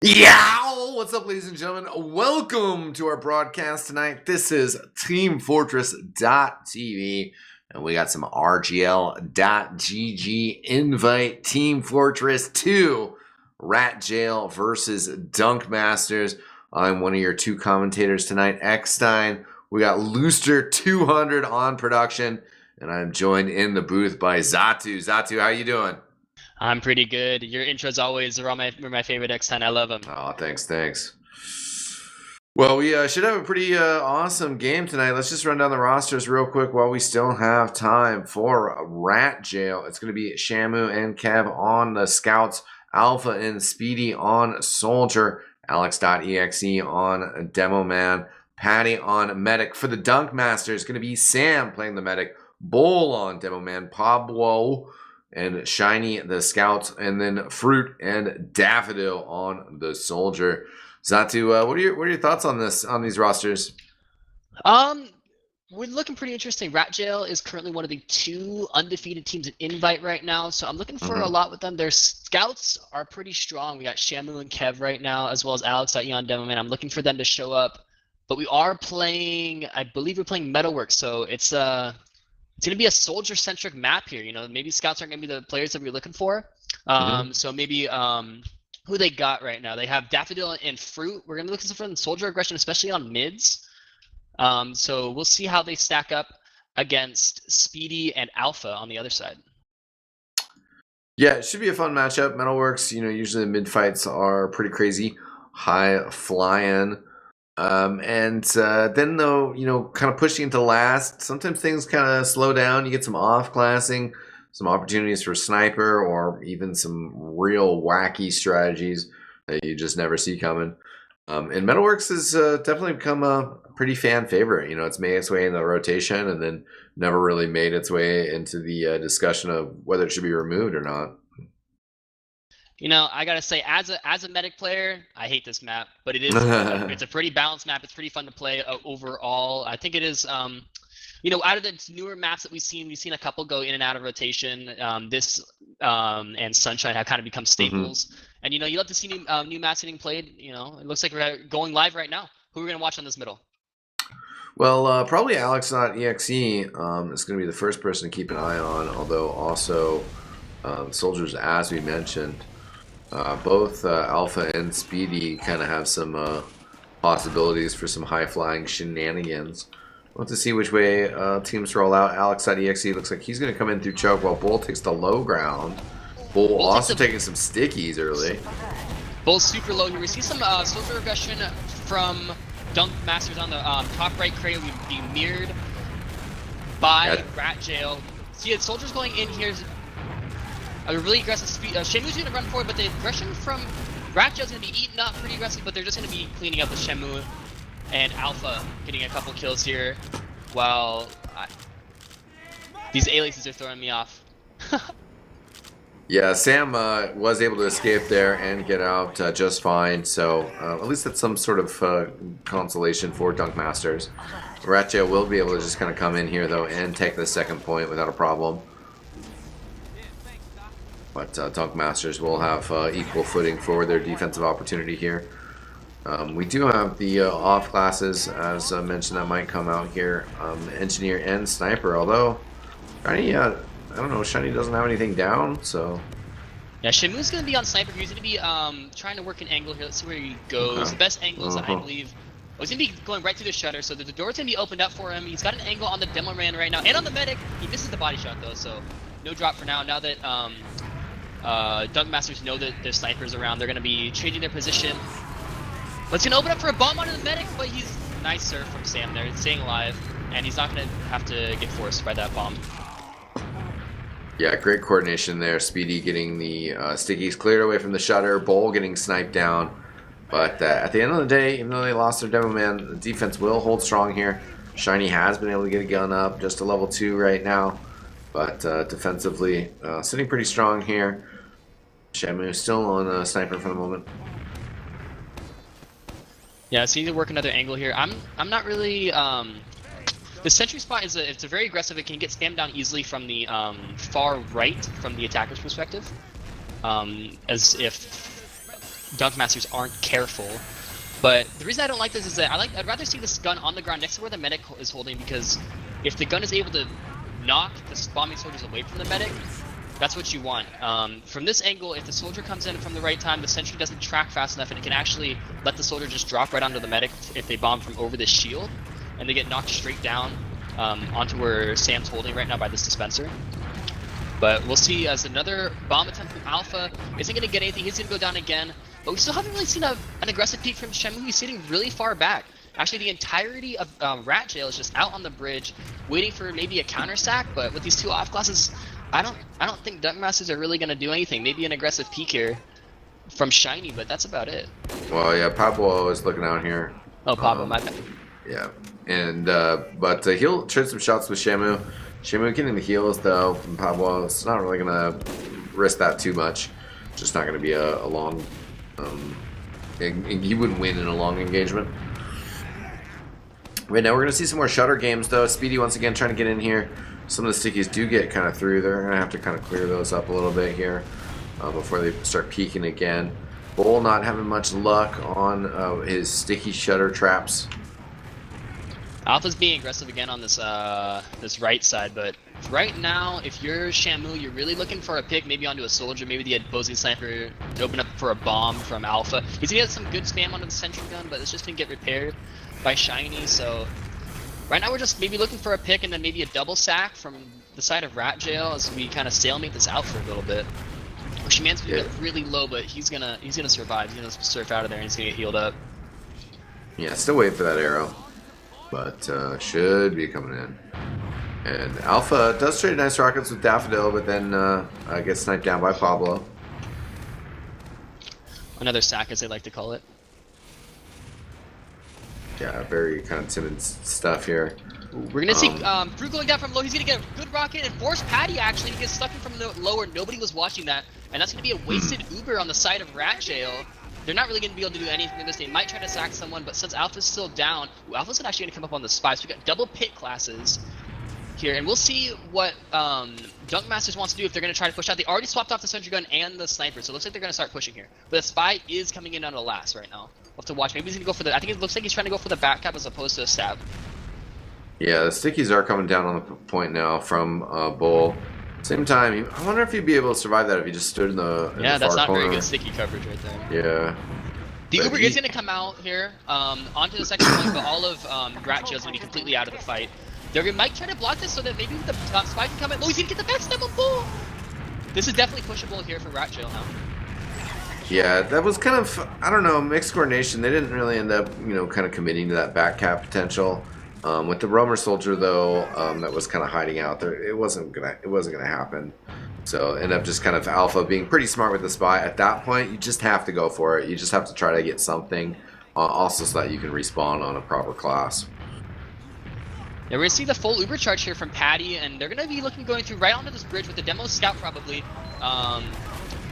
Yeah, what's up, ladies and gentlemen? Welcome to our broadcast tonight. This is teamfortress.tv, and we got some RGL.GG invite Team Fortress 2 Rat Jail versus Dunk Masters. I'm one of your two commentators tonight, eXtine. We got Looster 200 on production, and I'm joined in the booth by xattuu. xattuu, how you doing? I'm pretty good. Your intros always are my favorite X10. I love them. Oh, thanks. Well, we should have a pretty awesome game tonight. Let's just run down the rosters real quick while we still have time for Rat Jail. It's going to be Shamu and Kev on the Scouts, Alpha and Speedy on Soldier, Alex.exe on Demo Man, Patty on Medic. For the Dunk Master, it's going to be Sam playing the Medic, Bull on Demo Man, Pablo and Shiny the Scouts, and then Fruit and Daffodil on the Soldier. xattuu, what are your thoughts on these rosters? Um, we're looking pretty interesting. Rat Jail is currently one of the two undefeated teams in Invite right now, so I'm looking for a lot with them. Their scouts are pretty strong. We got Shamu and Kev right now, as well as Alex.e on Demo Man. I'm looking for them to show up, but we are playing. I believe we're playing Metalworks, so it's going to be a soldier-centric map here. You know, maybe scouts aren't going to be the players that we're looking for. So maybe who they got right now? They have Daffodil and Fruit. We're going to be looking for them soldier aggression, especially on mids. So we'll see how they stack up against Speedy and Alpha on the other side. Yeah, it should be a fun matchup. Metalworks, usually the mid fights are pretty crazy, high flying. And then though, kind of pushing into last, sometimes things kind of slow down. You get some off classing, some opportunities for sniper, or even some real wacky strategies that you just never see coming. And Metalworks has definitely become a pretty fan favorite. It's made its way in the rotation and then never really made its way into the discussion of whether it should be removed or not. I gotta say, as a medic player, I hate this map, but it's a pretty balanced map. It's pretty fun to play overall. I think it is. Out of the newer maps that we've seen a couple go in and out of rotation. This and Sunshine have kind of become staples. And you love to see new maps getting played. It looks like we're going live right now. Who are we gonna watch on this middle? Well, probably Alex.exe is going to be the first person to keep an eye on, although also Soldiers, as we mentioned. Both Alpha and Speedy kind of have some possibilities for some high-flying shenanigans. We'll have to see which way teams roll out. Alex.exe looks like he's going to come in through choke while Bull takes the low ground. Bull also taking some stickies early. Bull's super low here. We see some soldier aggression from Dunk Masters on the top right crate. Will be mirrored by Rat Jail. See, Soldiers going in here. A really aggressive speed. Shemu's going to run forward, but the aggression from Rat Jail's going to be eaten up pretty aggressive, but they're just going to be cleaning up with Shemu and Alpha getting a couple kills here, while these aliases are throwing me off. Yeah, Sam was able to escape there and get out just fine, so at least that's some sort of consolation for Dunk Masters. Rat Jail will be able to just kind of come in here, though, and take the second point without a problem. But Dunk Masters will have equal footing for their defensive opportunity here. We do have the off classes, as mentioned, that might come out here. Engineer and Sniper, although Shiny, I don't know, Shiny doesn't have anything down, so... Yeah, Shemu's going to be on Sniper. He's going to be trying to work an angle here. Let's see where he goes. Okay. The best angle is, I believe... Oh, he's going to be going right through the shutter, so the door's going to be opened up for him. He's got an angle on the Demo Man right now, and on the Medic. He misses the body shot, though, so no drop for now. Now that Dunk Masters know that there's snipers around, they're going to be changing their position. But it's going to open up for a bomb onto the Medic, but he's nice serve from Sam there. He's staying alive, and he's not going to have to get forced by that bomb. Yeah, great coordination there. Speedy getting the stickies cleared away from the shutter. Bull getting sniped down. But at the end of the day, even though they lost their Demo Man, the defense will hold strong here. Shiny has been able to get a gun up just to level 2 right now. But defensively, sitting pretty strong here. Shamu still on Sniper for the moment. Yeah, so you need to work another angle here. I'm not really... The sentry spot it's a very aggressive. It can get spammed down easily from the far right, from the attacker's perspective. As if Dunk Masters aren't careful. But the reason I don't like this is that I'd rather see this gun on the ground next to where the medic is holding, because if the gun is able to knock the bombing soldiers away from the medic, that's what you want. From this angle, if the soldier comes in from the right time, the sentry doesn't track fast enough, and it can actually let the soldier just drop right onto the medic if they bomb from over this shield, and they get knocked straight down onto where Sam's holding right now by this dispenser. But we'll see as another bomb attempt from Alpha isn't going to get anything. He's going to go down again. But we still haven't really seen an aggressive peek from Shamu. He's sitting really far back. Actually, the entirety of Rat Jail is just out on the bridge, waiting for maybe a counter sack. But with these two off classes, I don't think Dunk Masters are really going to do anything. Maybe an aggressive peek here from Shiny, but that's about it. Well, yeah, Pablo is looking out here. Oh, Pablo, my bad. Yeah, and but he'll trade some shots with Shamu. Shamu getting the heals though from Pablo. It's not really gonna risk that too much. Just not gonna be a long. He wouldn't win in a long engagement. Right now we're gonna see some more shutter games though. Speedy once again trying to get in here. Some of the stickies do get kind of through. They're gonna have to kind of clear those up a little bit here before they start peeking again. Bull not having much luck on his sticky shutter traps. Alpha's being aggressive again on this this right side, but right now, if you're Shamu, you're really looking for a pick, maybe onto a soldier, maybe the opposing sniper to open up for a bomb from Alpha. He's gonna get some good spam onto the sentry gun, but it's just gonna get repaired by Shiny. So right now we're just maybe looking for a pick and then maybe a double sack from the side of Rat Jail as we kind of stalemate this out for a little bit. Shaman's gonna get really low, but he's gonna survive. He's gonna surf out of there and he's gonna get healed up. Yeah, still waiting for that arrow. But should be coming in. And Alpha does trade nice rockets with Daffodil, but then gets sniped down by Pablo. Another sack, as they like to call it. Yeah, very kind of timid stuff here. We're gonna see Fruit going down from low. He's gonna get a good rocket and force Patty. Actually, he gets stuck in from lower. Nobody was watching that, and that's gonna be a wasted Uber on the side of Rat Jail. They're not really going to be able to do anything with this. They might try to sack someone, but since Alpha's still down, Alpha's actually going to come up on the spies. We got double pit classes here, and we'll see what Dunk Masters wants to do if they're going to try to push out. They already swapped off the sentry gun and the sniper, so it looks like they're going to start pushing here. But the spy is coming in on the last right now. We'll have to watch. Maybe he's going to go for the. I think it looks like he's trying to go for the back cap as opposed to a stab. Yeah, the stickies are coming down on the point now from Bull. Same time, I wonder if he'd be able to survive that if he just stood in the yeah, the that's far not corner. very good sticky coverage right there. Yeah. The Uber is going to come out here onto the second point, but all of Rat Jail is going to be completely out of the fight. They might try to block this so that maybe the spy can come in. Oh, he's going to get the backstab on Bull! This is definitely pushable here for Rat Jail now. Yeah, that was kind of, I don't know, mixed coordination. They didn't really end up, kind of committing to that back cap potential. With the roamer soldier though, that was kind of hiding out there, it wasn't gonna happen. So end up just kind of Alpha being pretty smart with the spy. At that point, you just have to go for it. You just have to try to get something, also so that you can respawn on a proper class. Yeah, we're gonna see the full Uber charge here from Patty, and they're gonna be going through right onto this bridge with the demo scout probably.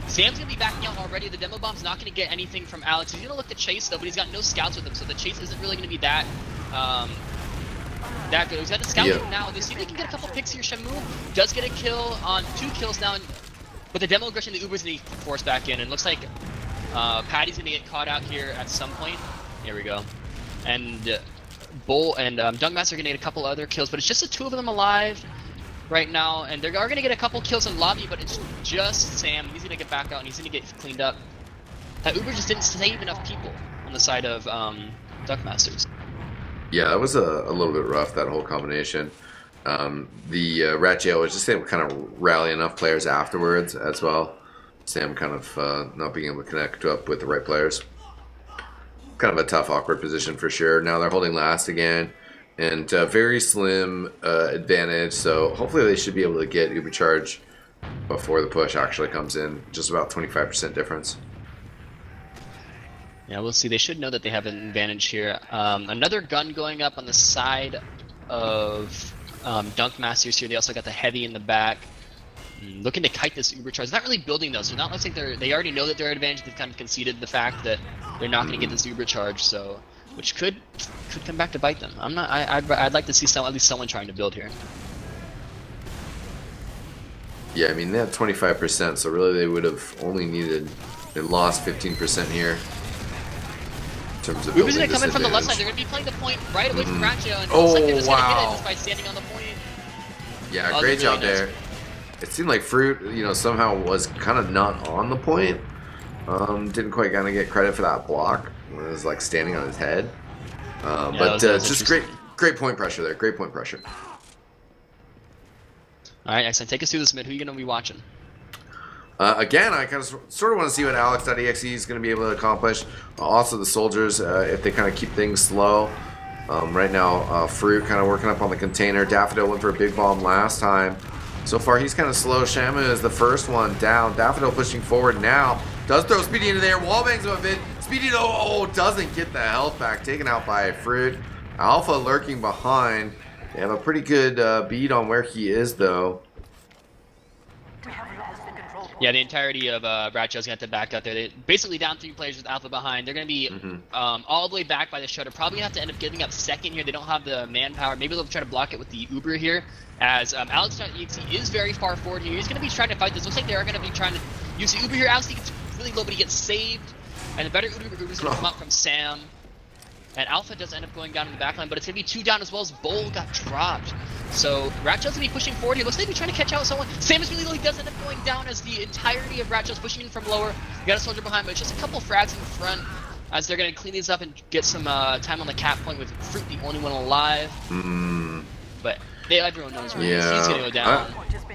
Sam's gonna be backing out already. The demo bomb's not gonna get anything from Alex. He's gonna look to chase though, but he's got no scouts with him, so the chase isn't really gonna be that good. He's got the scout now. They see if they can get a couple picks here. Shamu does get a kill on 2 kills now, and with the demo aggression, the Uber's gonna be forced back in, and looks like Patty's gonna get caught out here at some point. Here we go, and Bull and Dunk Master are gonna get a couple other kills, but it's just the 2 of them alive right now, and they are gonna get a couple kills in lobby, but it's just Sam. He's gonna get back out and he's gonna get cleaned up. That Uber just didn't save enough people on the side of Dunk Masters. Yeah, that was a little bit rough, that whole combination. The Rat Jail was just able to kind of rally enough players afterwards as well. Sam kind of not being able to connect up with the right players. Kind of a tough, awkward position for sure. Now they're holding last again, and very slim advantage, so hopefully they should be able to get Uber Charge before the push actually comes in. Just about 25% difference. Yeah, we'll see. They should know that they have an advantage here. Another gun going up on the side of Dunk Masters here. They also got the heavy in the back. Looking to kite this Uber charge. It's not really building though, so not looks like they already know that they're advantage. They've kind of conceded the fact that they're not going to get this Uber charge, so which could come back to bite them. I'd like to see at least someone trying to build here. Yeah, I mean they have 25%, so really they would have only needed They lost 15% here. In terms of Uber's building gonna come in from the left side. disadvantage. They're gonna be playing the point right away from RGL, and it Oh, looks like they're just gonna hit it wow. just by standing on the point. Yeah, Oh, great really job there. It seemed like Fruit, you know, somehow was kind of not on the point. Didn't quite kind of get credit for that block. It was like standing on his head. But just great point pressure there. Great point pressure. All right, excellent. Take us through this mid. Who are you gonna be watching? Again, I kind of sort of want to see what Alex.exe is going to be able to accomplish. Also, the soldiers, if they kind of keep things slow. Right now, Fruit kind of working up on the container. Daffodil went for a big bomb last time. So far, he's kind of slow. Shamu is the first one down. Daffodil pushing forward now. Does throw Speedy into there. Wallbangs him a bit. Speedy, though, doesn't get the health back. Taken out by Fruit. Alpha lurking behind. They have a pretty good beat on where he is, though. Yeah, the entirety of RGL's gonna have to back up there. They basically down 3 players with Alpha behind. They're gonna be all the way back by the shutter. Probably gonna have to end up giving up second here. They don't have the manpower. Maybe they'll try to block it with the Uber here. As Alex.exe is very far forward here. He's gonna be trying to fight this. Looks like they are gonna be trying to use the Uber here. Alex gets really low, but he gets saved. And the better Uber's gonna come up from Sam. And Alpha does end up going down in the backline, but it's gonna be 2 down as well as Bull got dropped. So RGL's gonna be pushing forward here. Looks like they're trying to catch out someone. Sam is really low. He does end up going down as the entirety of RGL's pushing in from lower. You got a soldier behind, but it's just a couple frags in front as they're gonna clean these up and get some time on the cap point with Fruit the only one alive. But everyone knows where he's gonna go down.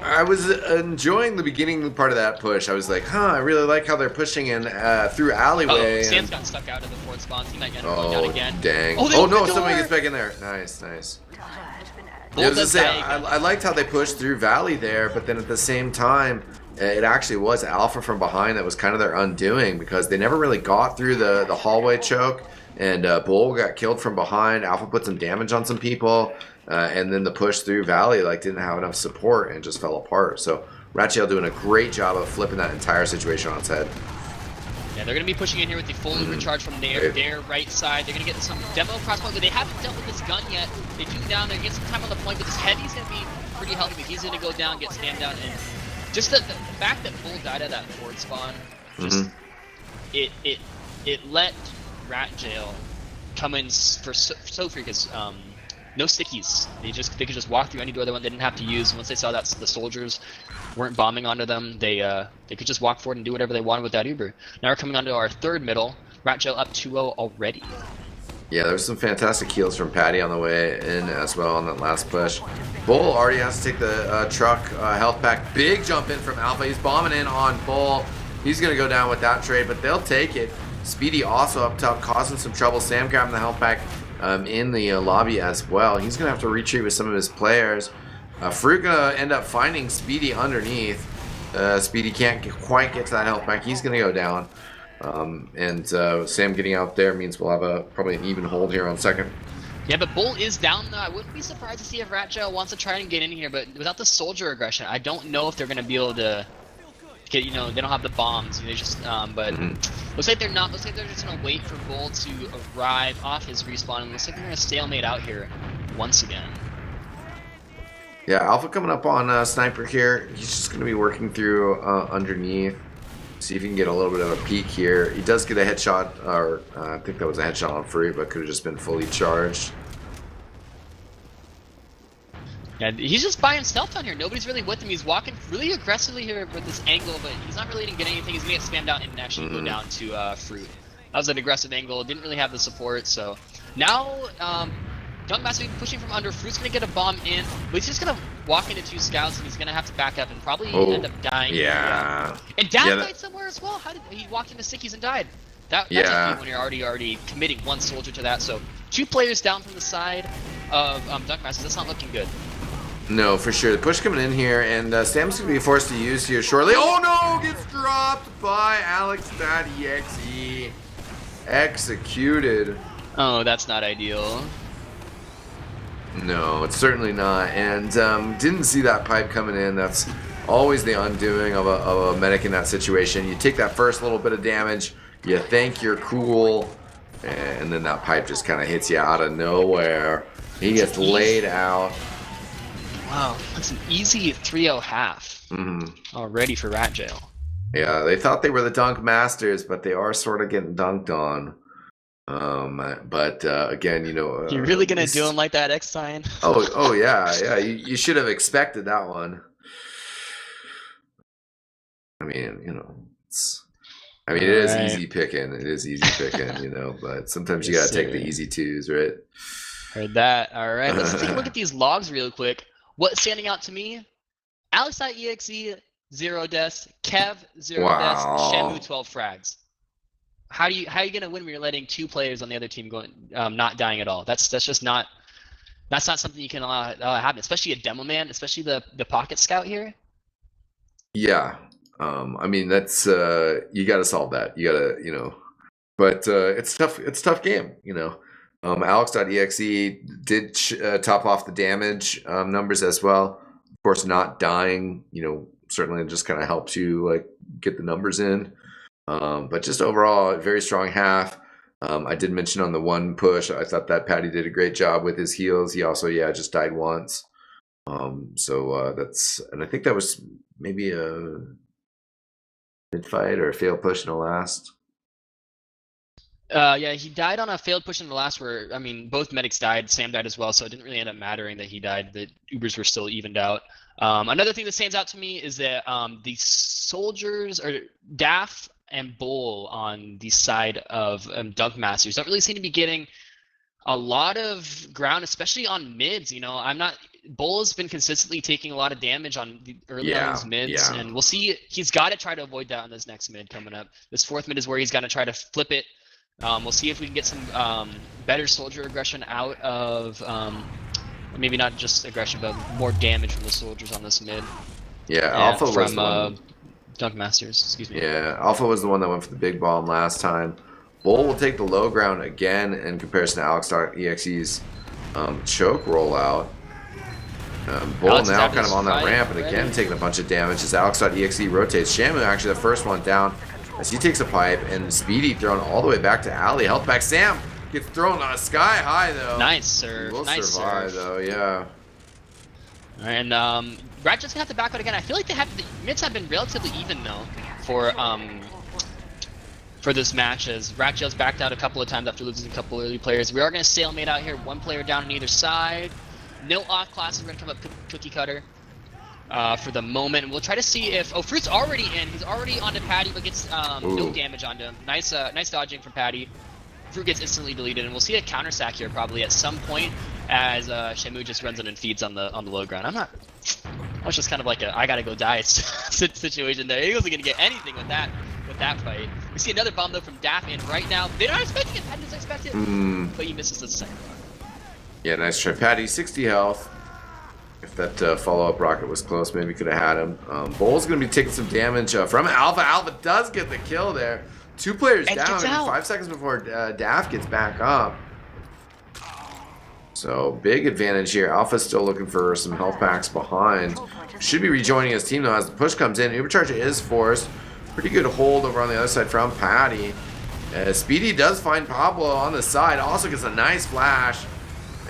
I was enjoying the beginning part of that push. I was like, I really like how they're pushing in through alleyway. Oh, Sam's got stuck out of the fourth spawn. He might end up going down again. Dang. Oh, no, somebody gets back in there. Nice. Yeah, I was gonna say, I liked how they pushed through Valley there, but then at the same time, it actually was Alpha from behind that was kind of their undoing because they never really got through the hallway choke, and Bull got killed from behind. Alpha put some damage on some people. And then the push through Valley didn't have enough support and just fell apart. So RGL doing a great job of flipping that entire situation on its head. Yeah, they're going to be pushing in here with the full Uber charge from their right side. They're going to get some demo crosspoint, but they haven't dealt with this gun yet. They do down there, get some time on the point, but this heavy's going to be pretty healthy. But he's going to go down, get stand down, and just the fact that Bull died at that forward spawn, just it let RGL come in for so free because no stickies. They could just walk through any door they didn't have to use. And once they saw that the soldiers weren't bombing onto them, they could just walk forward and do whatever they wanted with that Uber. Now we're coming onto our third middle. RGL up 2-0 already. Yeah, there's some fantastic kills from Patty on the way in as well on that last push. Bull already has to take the truck health pack. Big jump in from Alpha. He's bombing in on Bull. He's going to go down with that trade, but they'll take it. Speedy also up top, causing some trouble. Sam grabbing the health pack in the lobby as well. He's going to have to retreat with some of his players. Fruit going to end up finding Speedy underneath. Speedy can't quite get to that health pack. He's going to go down. And Sam getting out there means we'll have probably an even hold here on second. Yeah, but Bull is down though. I wouldn't be surprised to see if RGL wants to try and get in here, but without the soldier aggression, I don't know if they're going to be able to get, they don't have the bombs. They just, but looks like they're not. Looks like they're just going to wait for Bull to arrive off his respawn, and looks like they're going to stalemate out here once again. Yeah, Alpha coming up on Sniper here. He's just going to be working through underneath. See if he can get a little bit of a peek here. He does get a headshot, or I think that was a headshot on Fruit, but could have just been fully charged. Yeah, he's just buying stealth on here. Nobody's really with him. He's walking really aggressively here with this angle, but he's not really going to get anything. He's going to get spammed out and actually go down to Fruit. That was an aggressive angle. Didn't really have the support, so now Dunkmaster pushing from under. Fruit's going to get a bomb in, but he's just going to walk into 2 scouts, and he's going to have to back up and probably end up dying. Yeah. And Dad died somewhere as well. How did he walked into stickies and died? That's a when you're already committing 1 soldier to that. So 2 players down from the side of Dunkmaster. That's not looking good. No, for sure. The push coming in here, and Stam's going to be forced to use here shortly. Oh no! Gets dropped by Alex.exe. Executed. Oh, that's not ideal. No, it's certainly not. And didn't see that pipe coming in. That's always the undoing of a medic in that situation. You take that first little bit of damage, you think you're cool, and then that pipe just kind of hits you out of nowhere. He gets laid out. Wow, that's an easy 3-0 half already for RGL. Yeah, they thought they were the dunk masters, but they are sort of getting dunked on. But again, You're really at gonna do him least. like that, eXtine? Oh yeah, yeah. You should have expected that one. I mean, it All is right. easy picking. It is easy picking, but sometimes you Yes, gotta take the sir. easy twos, right? Heard that. All right. Let's take a look at these logs real quick. What's standing out to me? Alex.exe, 0 deaths. Kev, 0 deaths. Shamu, Wow. 12 frags. How are you gonna win when you're letting 2 players on the other team going not dying at all? That's just not something you can allow happen. Especially a demo man, especially the pocket scout here. Yeah. That's you got to solve that. You got to, but it's tough. It's a tough game, Alex.exe did top off the damage numbers as well. Of course, not dying, certainly just kind of helps you like get the numbers in. But just overall, very strong half. I did mention on the one push, I thought that Patty did a great job with his heals. He also, just died once. And I think that was maybe a mid fight or a failed push in the last. Yeah, he died on a failed push in the last where, both medics died. Sam died as well, so it didn't really end up mattering that he died. The Ubers were still evened out. Another thing that stands out to me is that the soldiers, or Daff and Bull on the side of Dunk Masters, don't really seem to be getting a lot of ground, especially on mids. Bull has been consistently taking a lot of damage early on these mids, and we'll see. He's got to try to avoid that on this next mid coming up. This 4th mid is where he's got to try to flip it. We'll see if we can get some better soldier aggression out of, maybe not just aggression, but more damage from the soldiers on this mid. Yeah, Alpha was from the one. Dunk Masters, excuse me. Yeah, Alpha was the one that went for the big bomb last time. Bull will take the low ground again in comparison to Alex.exe's choke rollout. Bull Alex now kind of on that ramp, and again taking a bunch of damage as Alex.exe rotates. Shamu actually the first one down as he takes a pipe, and Speedy thrown all the way back to Alley. Health back. Sam gets thrown sky high though. Nice serve. He will nice survive serve. though, yeah. And Ratchet's gonna have to back out again. I feel like the mids have been relatively even though for this match, as RGL's backed out a couple of times after losing a couple early players. We are gonna stalemate out here. 1 player down on either side. No off classes. We're gonna come up cookie cutter for the moment. We'll try to see if Fruit's already in. He's already onto Patty, but gets no damage onto him. Nice dodging from Patty. Fruit gets instantly deleted, and we'll see a counter sack here probably at some point as Shamu just runs in and feeds on the low ground. It's just kind of like a I gotta go die situation there. He wasn't gonna get anything with that fight. We see another bomb though from Daff in right now. They're not expecting it. Patty doesn't expect it, but he misses the second rock. Yeah, nice try, Patty. 60 health. If that follow-up rocket was close, maybe could have had him. Bull's going to be taking some damage from Alpha. Alpha does get the kill there. 2 players And down, gets out. 5 seconds before Daff gets back up. So, big advantage here. Alpha's still looking for some health packs behind. Should be rejoining his team, though, as the push comes in. Ubercharger is forced. Pretty good hold over on the other side from Patty. Speedy does find Pablo on the side. Also gets a nice flash.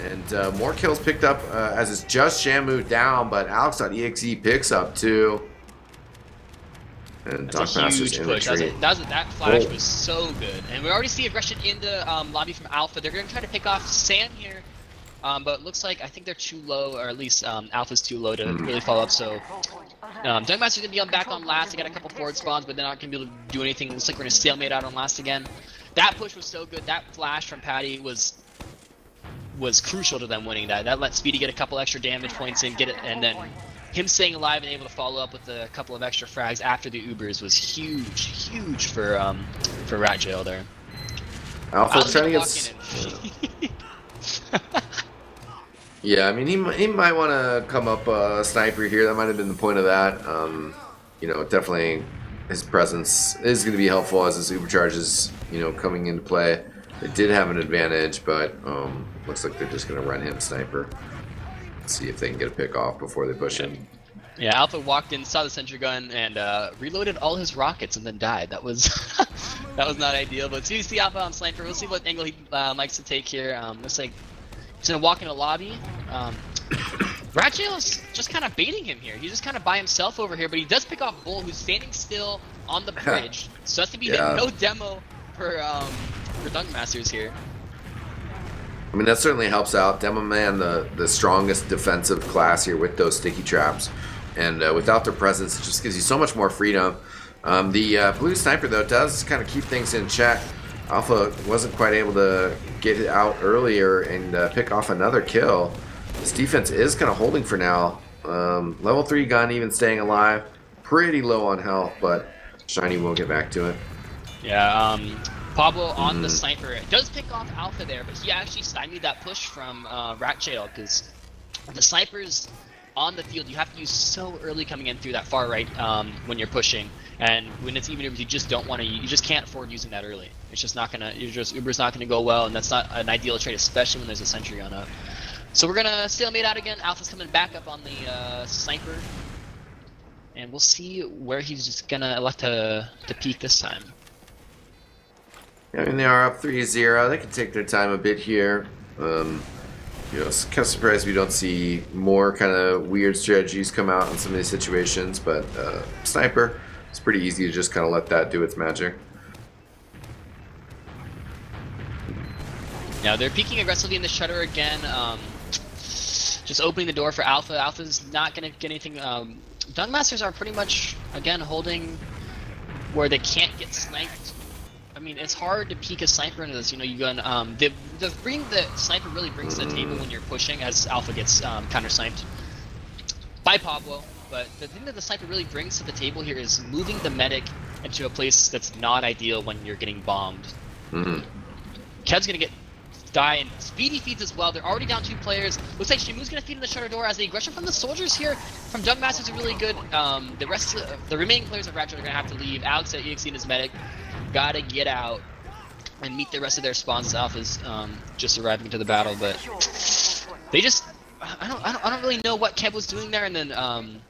And more kills picked up as it's just Shamu down, but Alex.exe picks up 2. And That's a huge push. That flash was so good. And we already see aggression in the lobby from Alpha. They're going to try to pick off Sam here. But it looks like I think they're too low, or at least Alpha's too low to really follow up. So Dunkmaster's going to be back on last. They got a couple forward spawns, but they're not going to be able to do anything. It looks like we're going to stalemate out on last again. That push was so good. That flash from Patty was crucial to them winning that. That let Speedy get a couple extra damage points in, and then him staying alive and able to follow up with a couple of extra frags after the Ubers was huge for RGL there. Alpha's trying to get. Yeah, he might want to come up sniper here. That might have been the point of that. Definitely his presence is going to be helpful as his Ubercharge is coming into play. They did have an advantage, but looks like they're just going to run him sniper. Let's see if they can get a pick off before they push him. Yeah, Alpha walked in, saw the sentry gun, and reloaded all his rockets and then died. That was not ideal. But so you see Alpha on sniper. We'll see what angle he likes to take here. Looks like he's going to walk in the lobby. RGL is just kind of baiting him here. He's just kind of by himself over here, but he does pick off Bull, who's standing still on the bridge. So that's gonna be no demo for Dunk Masters here. I mean, that certainly helps out. Demo Man, the strongest defensive class here with those sticky traps. And without their presence, it just gives you so much more freedom. The blue sniper, though, does kind of keep things in check. Alpha wasn't quite able to get it out earlier and pick off another kill. This defense is kind of holding for now. Level 3 gun even staying alive. Pretty low on health, but Shiny will get back to it. Yeah, Pablo on the sniper. It does pick off Alpha there, but he actually stymied that push from RGL because the snipers on the field you have to use so early coming in through that far right when you're pushing, and when it's even you just don't want to. You just can't afford using that early. It's just not gonna. Uber's not gonna go well, and that's not an ideal trade, especially when there's a sentry on up. So we're gonna stalemate out again. Alpha's coming back up on the sniper, and we'll see where he's just gonna elect to peek this time. I mean, they are up 3-0. They can take their time a bit here. You know, it's kind of surprised we don't see more kind of weird strategies come out in some of these situations, but Sniper, it's pretty easy to just kind of let that do its magic. Now they're peeking aggressively in the shutter again, just opening the door for Alpha. Alpha's not going to get anything. Dunk Masters are pretty much, again, holding where they can't get sniped. I mean, it's hard to peek a sniper into this. You know, you gun the sniper really brings to the table when you're pushing, as Alpha gets counter sniped by Pablo. But the thing that the sniper really brings to the table here is moving the medic into a place that's not ideal when you're getting bombed. Kev's gonna die, and Speedy feeds as well. They're already down 2 players. Looks like Shimu's gonna feed in the shutter door, as the aggression from the soldiers here from Dunk Masters are really good. The rest of the remaining players of Ratchet are gonna have to leave. Alex at eXtine is medic. Gotta get out and meet the rest of their spawns. Alpha's just arriving to the battle, but they just I don't really know what Kev was doing there, and then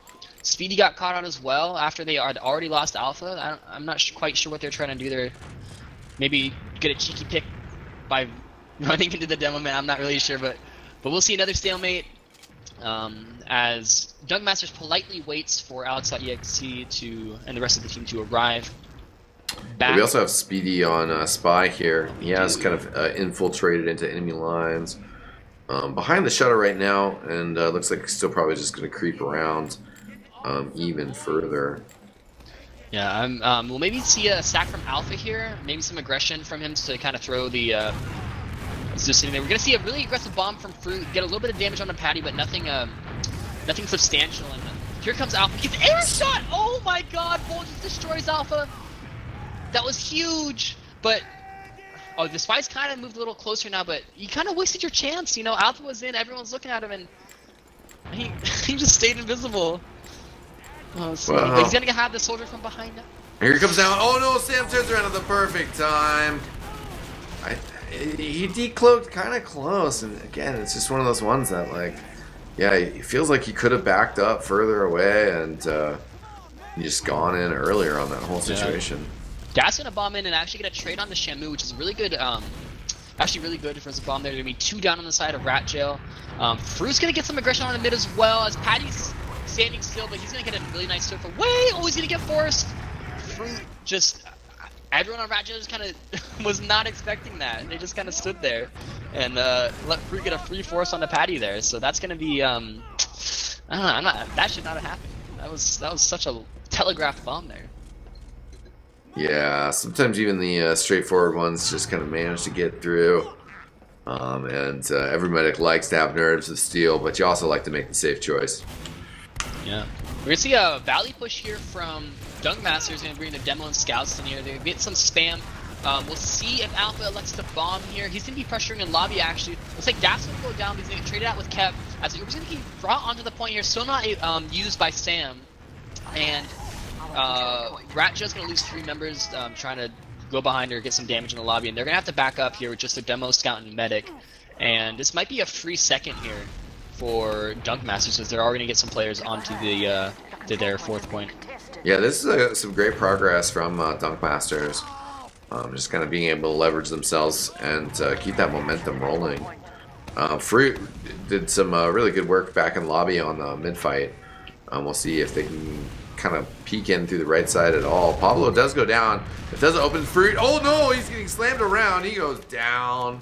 Speedy got caught out as well after they had already lost Alpha. I'm not quite sure what they're trying to do there. Maybe get a cheeky pick by running into the demo man. I'm not really sure, but we'll see another stalemate as Dunk Masters politely waits for Alex.exe and the rest of the team to arrive. Yeah, we also have Speedy on Spy here. He has kind of infiltrated into enemy lines behind the shutter right now, and looks like he's still probably just going to creep around even further. Yeah, we'll maybe see a sack from Alpha here, maybe some aggression from him to kind of throw the. Just sitting there. We're going to see a really aggressive bomb from Fruit, get a little bit of damage on the Patty, but nothing substantial. And here comes Alpha. He gets air shot! Oh my god! Bull just destroys Alpha. That was huge, but the Spies kind of moved a little closer now, but you kind of wasted your chance. You know, Alpha was in, everyone's looking at him, and he just stayed invisible. Oh, so wow. But he's gonna have the soldier from behind now. Here he comes down. Oh no, Sam turns around at the perfect time. He decloaked kind of close, and again, it's just one of those ones that, like, yeah, it feels like he could have backed up further away and he just gone in earlier on that whole situation. Yeah. Gas gonna bomb in and actually get a trade on the Shamu, which is really good. Actually, really good for his bomb there. There's gonna be 2 down on the side of Rat Jail. Fruit's gonna get some aggression on the mid as well, as Patty's standing still, but he's gonna get a really nice surf away. Oh, he's gonna get forced. Fruit just. Everyone on Rat Jail just kind of was not expecting that. They just kind of stood there and let Fruit get a free force on the Patty there. So that's gonna be. I don't know. That should not have happened. That was such a telegraphed bomb there. Yeah, sometimes even the straightforward ones just kind of manage to get through. And every medic likes to have nerves of steel, but you also like to make the safe choice. Yeah. We're going to see a Valley push here from Dunk Masters, going to bring the Demo and Scouts in here. They're going to get some spam. We'll see if Alpha elects to bomb here. He's going to be pressuring in lobby, actually. Looks like Daph's going to go down, but he's going to trade it out with Kev. As Uber's going to get brought onto the point here, still not used by Sam. And Ratja's going to lose 3 members trying to go behind her, get some damage in the lobby, and they're going to have to back up here with just a Demo, Scout, and Medic. And this might be a free second here for Dunk Masters, as they're already going to get some players onto the to their 4th point. Yeah, this is some great progress from Dunk Masters. Just kind of being able to leverage themselves and keep that momentum rolling. Fruit did some really good work back in lobby on the mid-fight. We'll see if they can kind of peek in through the right side at all. Pablo does go down. It does open fruit. Oh no, he's getting slammed around. He goes down.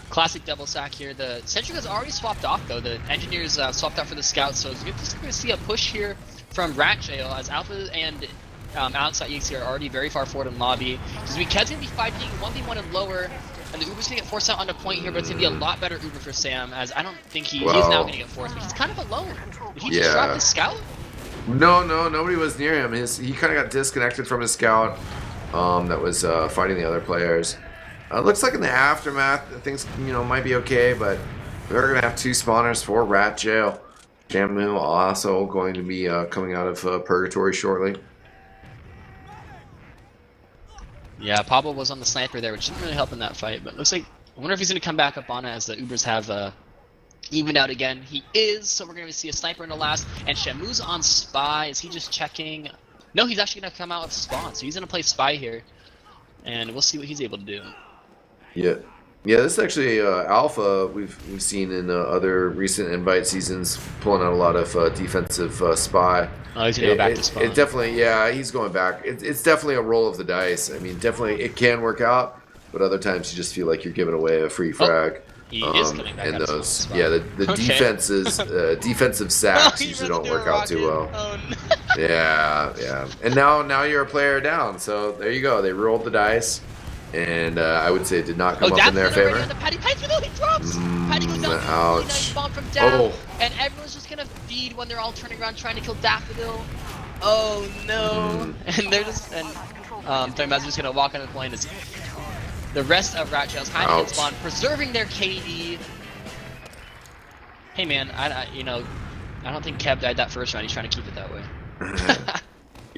Classic double sack here. The sentry has already swapped off though. The engineers swapped out for the scouts, so you're just going to see a push here from RGL as Alpha and Alex.exe are already very far forward in lobby. Because Kev's going to be fighting 1v1 and lower, and the Uber's going to get forced out onto point here, but it's going to be a lot better Uber for Sam, as I don't think he's now going to get forced, but he's kind of alone. Did he just drop his scout? No, nobody was near him. He kind of got disconnected from his scout that was fighting the other players. Looks like in the aftermath, things might be okay, but we're going to have 2 spawners for RGL. Shamu also going to be coming out of Purgatory shortly. Yeah, Pablo was on the sniper there, which didn't really help in that fight, but looks like, I wonder if he's going to come back up on it as the Ubers have evened out again. He is, so we're going to see a sniper in the last, and Shamu's on spy. Is he just checking? No, he's actually going to come out with spawn, so he's going to play spy here, and we'll see what he's able to do. Yeah, this is actually Alpha we've seen in other recent invite seasons pulling out a lot of defensive spy. Oh, he's going to go back to spawn. It definitely, yeah, he's going back. It's definitely a roll of the dice. I mean, definitely it can work out, but other times you just feel like you're giving away a free frag. He is coming back and out those, spawn. yeah, the defenses, defensive sacks usually don't work out too well. Oh, no. Yeah. And now you're a player down, so there you go. They rolled the dice. And I would say it did not come up in their favor. On the Patty he drops. Patty goes down. Ouch. Really nice bomb from down, and everyone's just gonna feed when they're all turning around trying to kill Daffodil. Oh no! And they're just Thermaz just gonna walk on the point as the rest of RGL's hiding in spawn, preserving their KD. Hey man, I don't think Kev died that first round. He's trying to keep it that way.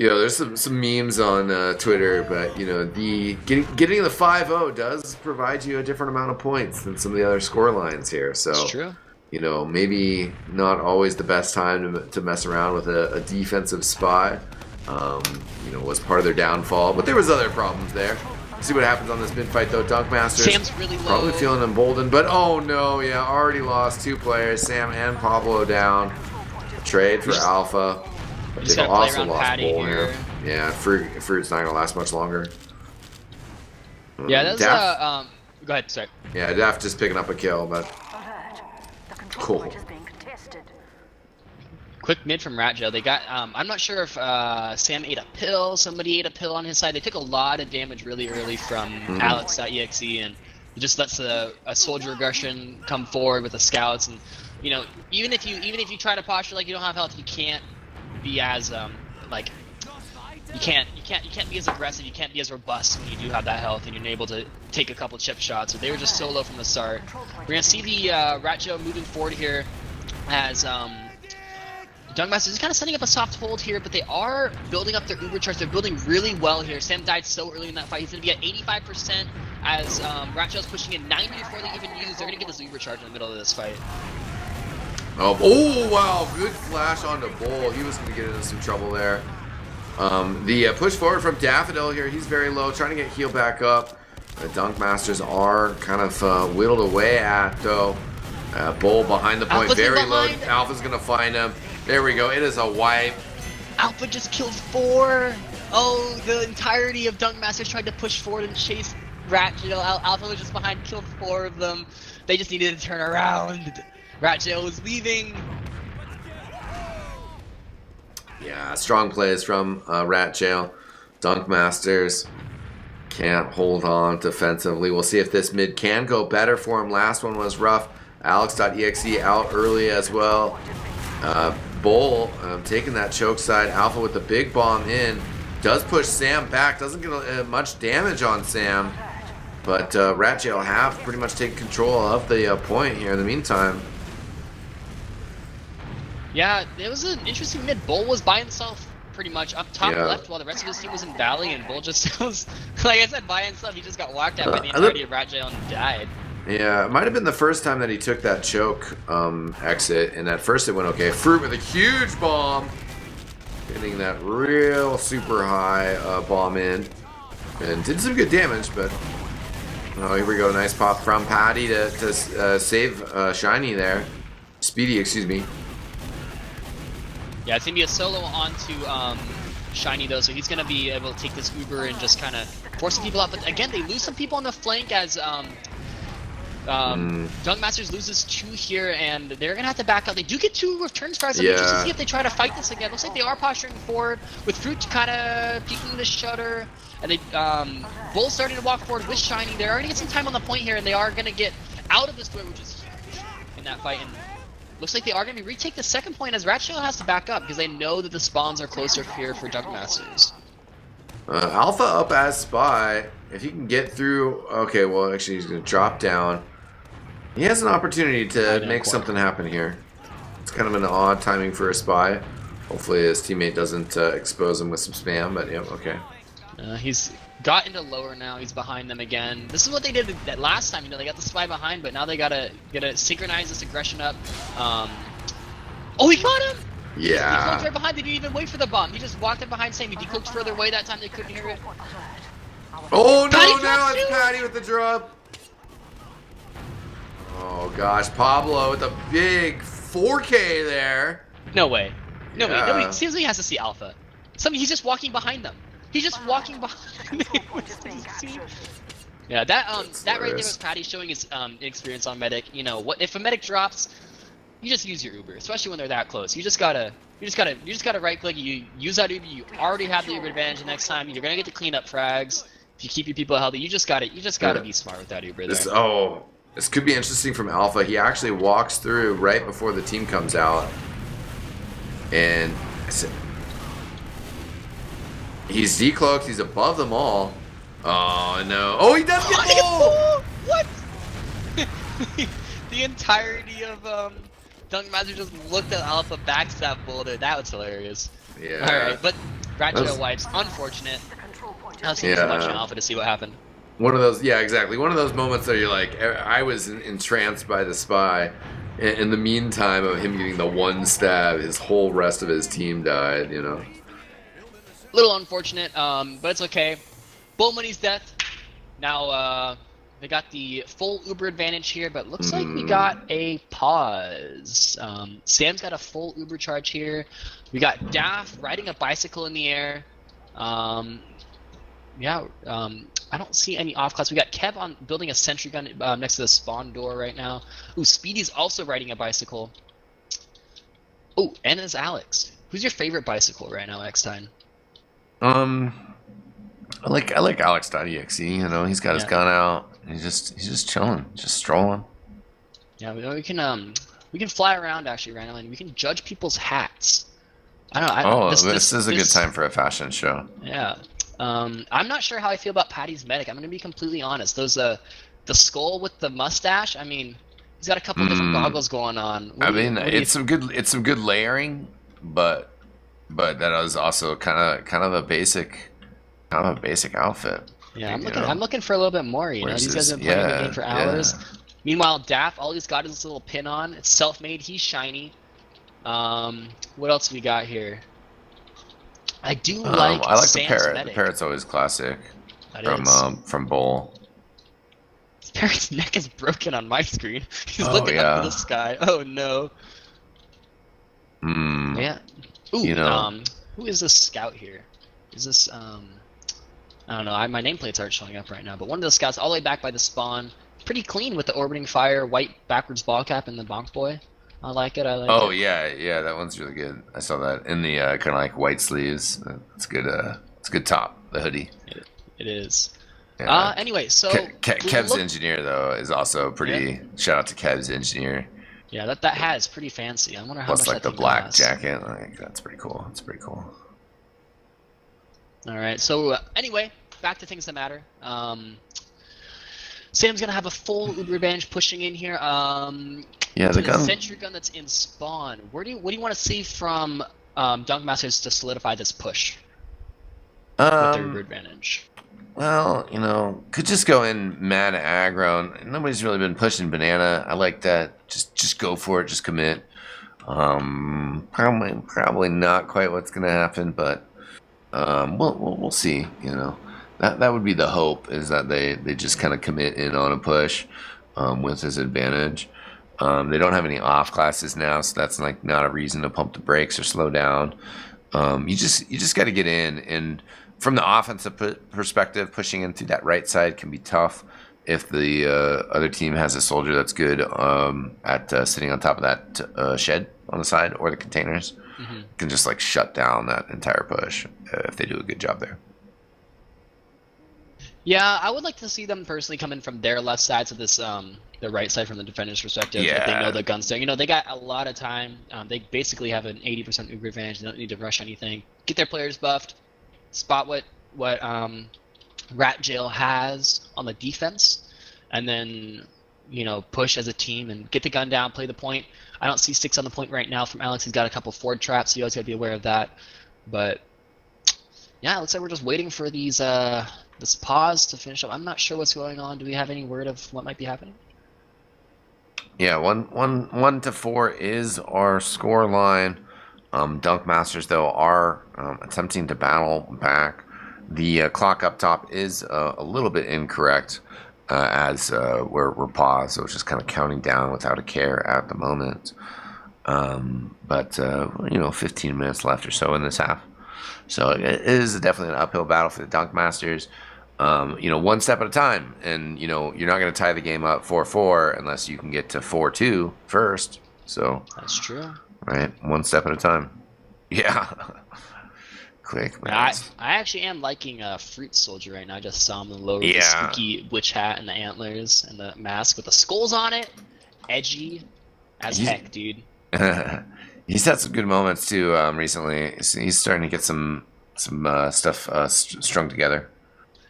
There's some memes on Twitter, but the getting the 5-0 does provide you a different amount of points than some of the other score lines here. So it's true. Maybe not always the best time to mess around with a defensive spy. Was part of their downfall, but there was other problems there. See what happens on this mid fight though. Dunkmasters Sam's really low. Probably feeling emboldened, but oh no, yeah, already lost 2 players. Sam and Pablo down. Trade for Alpha. They've also lost Bull here. Yeah, Fruit's not gonna last much longer. Yeah, that's go ahead, sorry. Yeah, Daft just picking up a kill, but cool. Quick mid from RGL. They got I'm not sure if Sam ate a pill, somebody ate a pill on his side. They took a lot of damage really early from Alex.exe, and it just lets a soldier aggression come forward with the scouts, and even if you try to posture like you don't have health, you can't be as you can't be as aggressive, you can't be as robust when you do have that health and you're able to take a couple chip shots. So they were just so low from the start. We're gonna see the RGL moving forward here as Dunkmasters is kind of setting up a soft hold here, but they are building up their Uber charge. They're building really well here. Sam died so early in that fight. He's gonna be at 85% as RGL's pushing in 90 before they even use. They're gonna get this Uber charge in the middle of this fight. Oh wow, good flash onto Bull. He was going to get into some trouble there. The push forward from Daffodil here, he's very low, trying to get healed back up. The Dunkmasters are kind of whittled away at, though. Bull behind the point, very low. Alpha's going to find him. There we go, it is a wipe. Alpha just killed 4. Oh, the entirety of Dunkmasters tried to push forward and chase RGL. Alpha was just behind, killed 4 of them. They just needed to turn around. RGL was leaving. Yeah, strong plays from RGL. Dunkmasters can't hold on defensively. We'll see if this mid can go better for him. Last one was rough. Alex.exe out early as well. Bull taking that choke side. Alpha with the big bomb in. Does push Sam back. Doesn't get much damage on Sam. But RGL have pretty much taken control of the point here in the meantime. Yeah, it was an interesting mid. Bull was by himself pretty much up top left while the rest of his team was in Valley, and Bull just was, like I said, by himself. He just got whacked out by the entirety of RGL and died. Yeah, it might have been the first time that he took that choke exit, and at first it went okay. Fruit with a huge bomb, hitting that real super high bomb in, and did some good damage, but here we go. Nice pop from Patty to save Shiny there. Speedy, excuse me. Yeah, it's gonna be a solo onto Shiny though, so he's gonna be able to take this Uber and just kind of force some people out. But again, they lose some people on the flank as Dunk Masters loses 2 here, and they're gonna have to back out. They do get 2 returns for us. I'm interested to see if they try to fight this again. Looks like they are posturing forward with Fruit kind of peeking the shutter, and they Bull starting to walk forward with Shiny. They're already getting some time on the point here, and they are gonna get out of this duel, which is huge in that fight. And looks like they are gonna retake the second point as RGL has to back up because they know that the spawns are closer here for Dunk Masters. Alpha up as spy. If he can get through, okay. Well, actually, he's gonna drop down. He has an opportunity to make something happen here. It's kind of an odd timing for a spy. Hopefully his teammate doesn't expose him with some spam, but yeah, okay. He's got into lower now. He's behind them again. This is what they did that last time. You know, they got the spy behind, but now they gotta synchronize this aggression up. Oh, he got him! Yeah. He cloaked right behind. They didn't even wait for the bomb. He just walked in behind saying he decloaked further away that time. They couldn't hear it. Oh no! Now it's Patty with the drop. Oh gosh, Pablo with a big 4K there. No way. Nobody seems like he has to see Alpha. He's just walking behind them. He's just walking behind them. Yeah, that right there was Patty showing his experience on medic. You know, what if a medic drops, you just use your Uber, especially when they're that close. You just gotta right click. You use that Uber. You already have the Uber advantage. Next time you're gonna get to clean up frags. If you keep your people healthy, you just gotta be smart with that Uber there. This could be interesting from Alpha. He actually walks through right before the team comes out. And he's decloaked. He's above them all. Oh, no. Oh, he does get full! What? The entirety of Dunk Master just looked at Alpha, backstab boulder. That was hilarious. Yeah. Alright, but Ratchet wipes. Unfortunate. I was watching Alpha to see what happened. One of those, yeah, exactly. One of those moments that you're like, I was entranced by the spy. In the meantime of him getting the one stab, his whole rest of his team died, you know. A little unfortunate, but it's okay. Bull Money's death. Now, they got the full Uber advantage here, but looks like we got a pause. Sam's got a full Uber charge here. We got Daff riding a bicycle in the air. I don't see any off-class. We got Kev on building a sentry gun next to the spawn door right now. Ooh, Speedy's also riding a bicycle. Oh, and there's Alex. Who's your favorite bicycle right now, eXtine? I like Alex.exe. You know, he's got his gun out. He's just chilling, just strolling. Yeah, we can fly around actually right now, and we can judge people's hats. I don't know. This is a good time for a fashion show. Yeah. I'm not sure how I feel about Patty's medic. I'm gonna be completely honest. Those the skull with the mustache. I mean, he's got a couple different goggles going on. It's some good layering, but that is also kind of a basic outfit. Yeah, I'm looking for a little bit more. You know, these guys have been playing the game for hours. Yeah. Meanwhile, Daff, all he's got is this little pin on. It's self-made. He's shiny. What else we got here? I like Sam's the parrot. medic. The parrot's always classic. That from Bull. This parrot's neck is broken on my screen. He's looking up to the sky. Oh no. Yeah. Ooh, who is this scout here? Is this I don't know. My nameplates aren't showing up right now, but one of the scouts all the way back by the spawn. Pretty clean with the orbiting fire, white backwards ball cap, and the bonk boy. I like it. Oh yeah, that one's really good. I saw that in the kind of like white sleeves. It's good. It's a good top. The hoodie. It is. Yeah. Anyway, so Kev's engineer though is also pretty. Yeah. Shout out to Kev's engineer. Yeah, that hat is pretty fancy. I wonder how much. Plus, like that the black jacket. Like that's pretty cool. It's pretty cool. All right. So anyway, back to things that matter. Sam's gonna have a full Uber advantage pushing in here. Yeah, the gun. Sentry gun that's in spawn. What do you want to see from Dunk Masters to solidify this push? With their Uber advantage. Well, you know, could just go in mad aggro. Nobody's really been pushing banana. I like that. Just go for it. Just commit. Probably not quite what's gonna happen, but we'll see. You know, that would be the hope, is that they just kind of commit in on a push with his advantage. They don't have any off classes now, so that's like not a reason to pump the brakes or slow down. You just got to get in, and from the offensive perspective, pushing in through that right side can be tough if the other team has a soldier that's good at sitting on top of that shed on the side or the containers. Mm-hmm. Can just like shut down that entire push if they do a good job there. Yeah, I would like to see them personally come in from their left side to this the right side from the defender's perspective. If they know the gun's there. They got a lot of time. They basically have an 80% Uber advantage. They don't need to rush anything. Get their players buffed. Spot what Rat Jail has on the defense, and then push as a team and get the gun down, play the point. I don't see sticks on the point right now from Alex. He's got a couple forward traps, so you always got to be aware of that. But yeah, it looks like we're just waiting for this pause to finish up. I'm not sure what's going on. Do we have any word of what might be happening? Yeah, 1-4 is our score line. Dunk Masters though are attempting to battle back. The clock up top is a little bit incorrect as we're paused, so it's just kind of counting down without a care at the moment. But 15 minutes left or so in this half. So it is definitely an uphill battle for the Dunk Masters. One step at a time, and you're not going to tie the game up 4-4 unless you can get to 4-2 first. So that's true. Right, one step at a time. Yeah. Quick, man. I actually am liking Fruit Soldier right now. I just saw him in the lower with the spooky witch hat and the antlers and the mask with the skulls on it. Edgy as heck, dude. He's had some good moments too recently. He's starting to get some stuff strung together.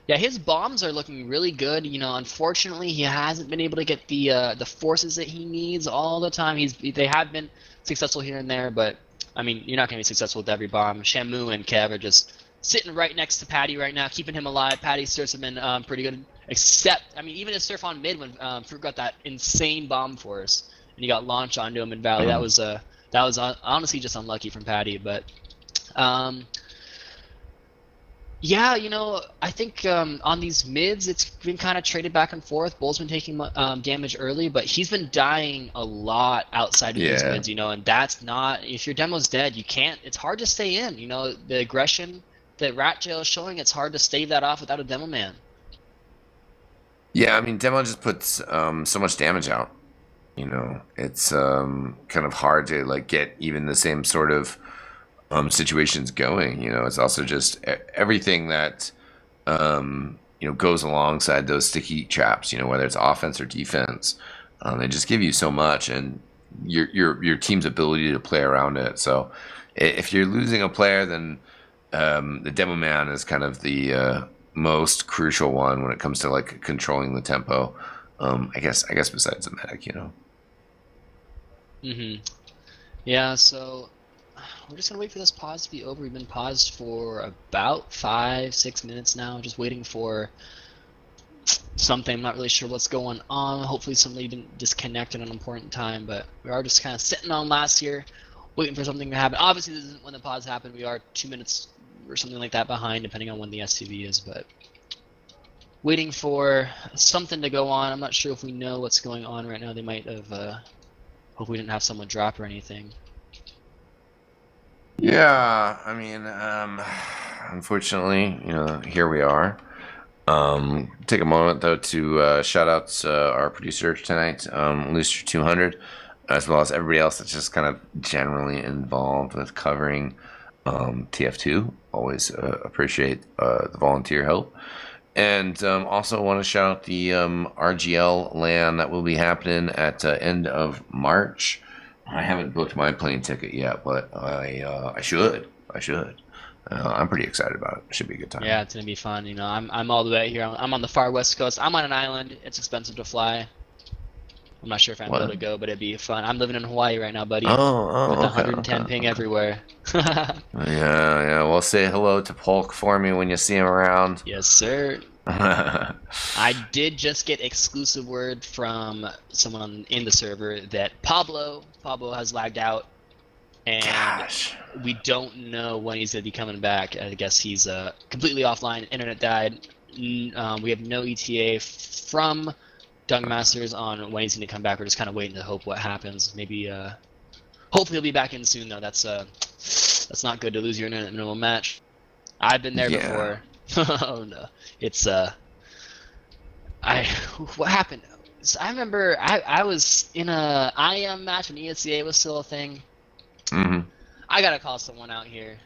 Yeah, his bombs are looking really good. Unfortunately, he hasn't been able to get the forces that he needs all the time. They have been successful here and there, but I mean, you're not going to be successful with every bomb. Shamu and Kev are just sitting right next to Patty right now, keeping him alive. Patty surfs him in pretty good, except even his surf on mid when Fruit got that insane bomb force and he got launched onto him in Valley. That was honestly just unlucky from Patty, but. Yeah, I think on these mids, it's been kind of traded back and forth. Bull's been taking damage early, but he's been dying a lot outside of these mids, and that's not, if your demo's dead, you can't, it's hard to stay in, the aggression that Rat Jail is showing, it's hard to stave that off without a demo man. Yeah, demo just puts so much damage out, it's kind of hard to get even the same sort of situations going. It's also just everything that goes alongside those sticky traps, whether it's offense or defense. They just give you so much, and your team's ability to play around it. So if you're losing a player, then the demo man is kind of the most crucial one when it comes to controlling the tempo. I guess besides the medic, Yeah, so we're just gonna wait for this pause to be over. We've been paused for about 5-6 minutes now, just waiting for something. I'm not really sure what's going on. Hopefully somebody didn't disconnect at an important time, but we are just kind of sitting on last year, waiting for something to happen. Obviously, this isn't when the pause happened. We are 2 minutes or something like that behind, depending on when the SCV is, but waiting for something to go on. I'm not sure if we know what's going on right now. They might have, hope we didn't have someone drop or anything. Yeah, unfortunately, here we are. Take a moment though to shout out our producer tonight, Looster 200, as well as everybody else that's just kind of generally involved with covering TF2. Always appreciate the volunteer help, and also want to shout out the RGL LAN that will be happening at end of March. I haven't booked my plane ticket yet, but I should. I'm pretty excited about it. It should be a good time. Yeah, it's gonna be fun. I'm all the way here. I'm on the far west coast. I'm on an island. It's expensive to fly. I'm not sure if I'm able to go, but it'd be fun. I'm living in Hawaii right now, buddy. Oh, with 110 ping everywhere. Yeah. Well, say hello to Polk for me when you see him around. Yes, sir. I did just get exclusive word from someone in the server that Pablo has lagged out, and we don't know when he's gonna be coming back. I guess he's completely offline. Internet died. We have no ETA from Dunk Masters on when he's going to come back. We're just kind of waiting to hope what happens. Maybe, hopefully he'll be back in soon though. That's not good to lose your internet in a match. I've been there before. Oh no, it's what happened? So I remember I was in a IM match when ESCA was still a thing. I gotta call someone out here.